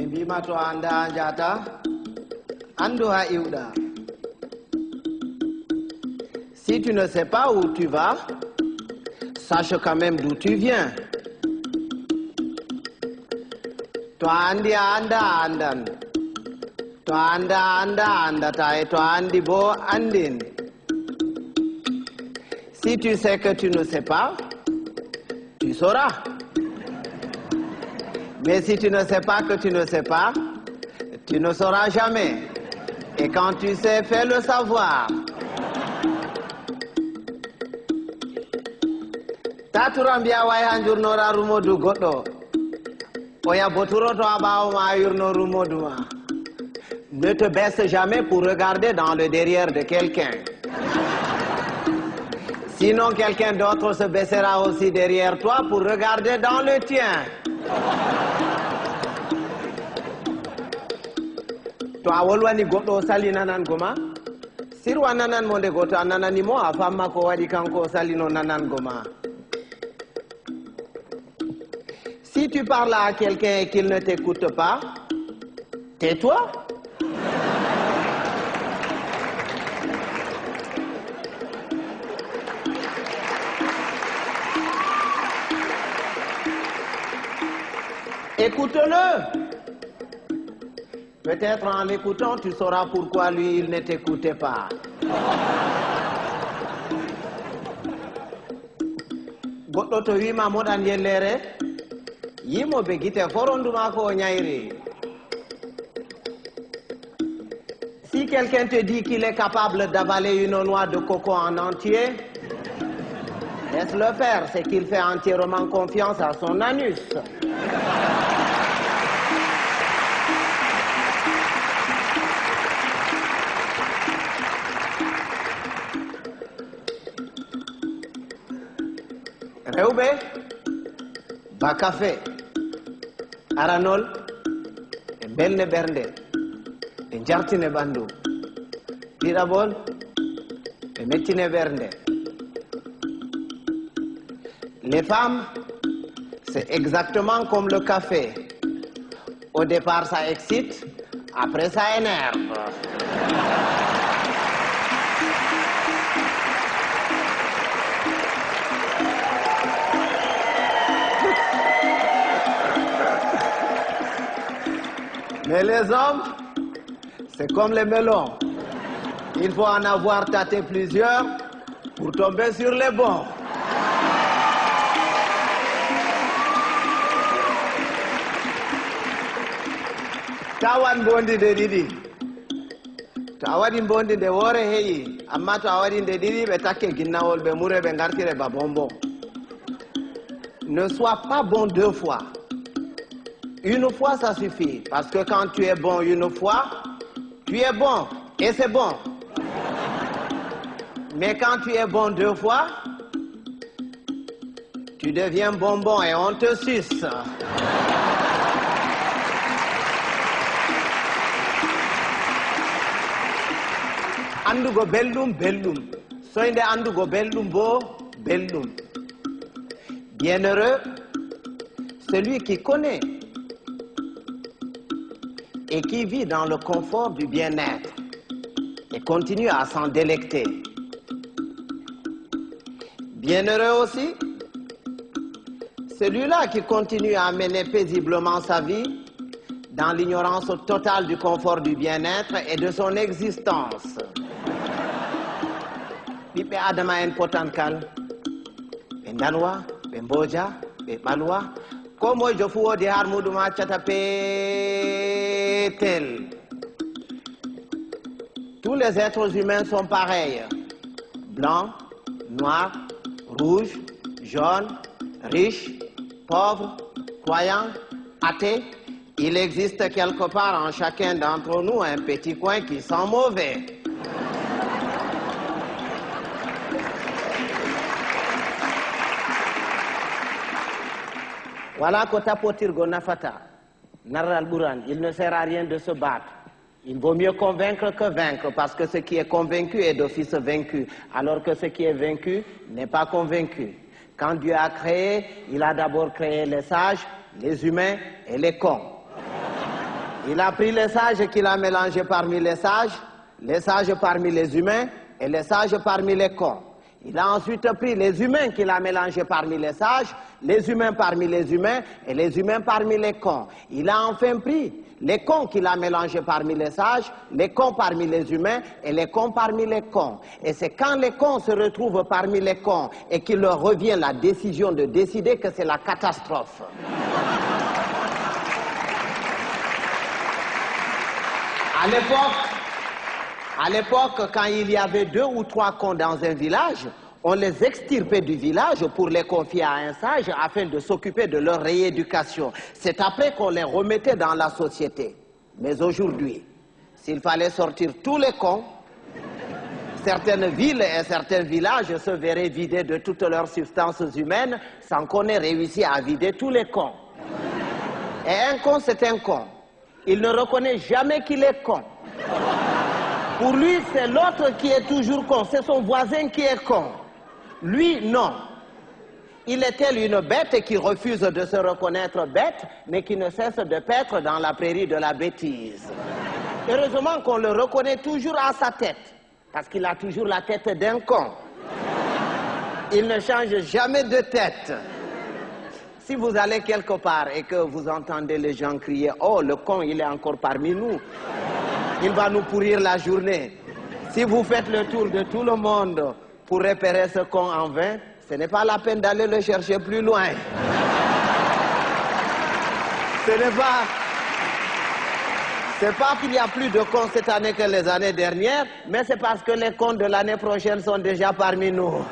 Bimato anda anjata, andoha iuda. Si tu ne sais pas où tu vas, sache quand même d'où tu viens. To andi anda andan. To anda andata et to andi bo andin. Si tu sais que tu ne sais pas, tu sauras. Mais si tu ne sais pas que tu ne sais pas, tu ne sauras jamais. Et quand tu sais, fais le savoir. Taturambia way hanjurnora rumodu goddo. Oya boturo to abawo ma yurno rumodu ma. Ne te baisse jamais pour regarder dans le derrière de quelqu'un. Sinon quelqu'un d'autre se baissera aussi derrière toi pour regarder dans le tien. To awolwani goddo salina nan goma sirwa nanan monde goto ananani mo afamma ko wadi kanko salino nanan goma. Si tu parles à quelqu'un et qu'il ne t'écoute pas, tais-toi. Écoute-le. Peut-être en l'écoutant, tu sauras pourquoi lui, il ne t'écoutait pas. Goddo to wima moɗan yellere, yimo be gite foronduma ko nyairi. Si quelqu'un te dit qu'il est capable d'avaler une noix de coco en entier, laisse-le faire, c'est qu'il fait entièrement confiance à son anus. Rewbe, ba café, aranol, e belne bernde, e jartine bandu. Ɗiɗaɓol, e mettine bernde. Les femmes, c'est exactement comme le café. Au départ, ça excite, après ça énerve. Mais les hommes, c'est comme les melons. Il faut en avoir tâté plusieurs pour tomber sur les bons. Tawan bondi de didi. Tawadi bondi de wore heyi. Amma tawadi de didi be takke ginnawol be mure be ngartire ba bonbon. Ne sois pas bon deux fois. Une fois, ça suffit. Parce que quand tu es bon une fois, tu es bon. Et c'est bon. Mais quand tu es bon deux fois, tu deviens bonbon et on te suce. Andugo beldum, beldum. Soinde andugo beldum bo, beldum. Bienheureux, celui qui connaît et qui vit dans le confort du bien-être et continue à s'en délecter. Bienheureux aussi, celui-là qui continue à mener paisiblement sa vie dans l'ignorance totale du confort du bien-être et de son existence. Ɓiɓɓe adama en potankal, ɓe dalwa, ɓe mboja, ɓe ɓalwa, ko moye fu wodi har muɗum accata peetel. Tous les êtres humains sont pareils. Blancs, noirs, rouges, jaunes, riches, pauvres, croyants, athées. Il existe quelque part en chacun d'entre nous un petit coin qui sent mauvais. Voilà que tapotirgo nafata. Naral Buran, il ne sert à rien de se battre. Il vaut mieux convaincre que vaincre, parce que ce qui est convaincu est d'office vaincu, alors que ce qui est vaincu n'est pas convaincu. Quand Dieu a créé, il a d'abord créé les sages, les humains et les cons. Il a pris les sages qu'il a mélangés parmi les sages parmi les humains et les sages parmi les cons. Il a ensuite pris les humains qu'il a mélangés parmi les humains parmi les humains et les humains parmi les cons. Il a enfin pris les cons qu'il a mélangés parmi les sages, les cons parmi les humains et les cons parmi les cons. Et c'est quand les cons se retrouvent parmi les cons et qu'il leur revient la décision de décider que c'est la catastrophe. À l'époque, quand il y avait 2 ou 3 cons dans un village, on les extirpait du village pour les confier à un sage afin de s'occuper de leur rééducation. C'est après qu'on les remettait dans la société. Mais aujourd'hui, s'il fallait sortir tous les cons, certaines villes et certains villages se verraient vidés de toutes leurs substances humaines sans qu'on ait réussi à vider tous les cons. Et un con, c'est un con. Il ne reconnaît jamais qu'il est con. Pour lui, c'est l'autre qui est toujours con. C'est son voisin qui est con. Lui, non. Il est tel une bête qui refuse de se reconnaître bête, mais qui ne cesse de paître dans la prairie de la bêtise. Heureusement qu'on le reconnaît toujours à sa tête, parce qu'il a toujours la tête d'un con. Il ne change jamais de tête. Si vous allez quelque part et que vous entendez les gens crier « Oh, le con, il est encore parmi nous », il va nous pourrir la journée. Si vous faites le tour de tout le monde pour repérer ce con en vain, ce n'est pas la peine d'aller le chercher plus loin. C'est pas qu'il y a plus de cons cette année que les années dernières, mais c'est parce que les cons de l'année prochaine sont déjà parmi nous.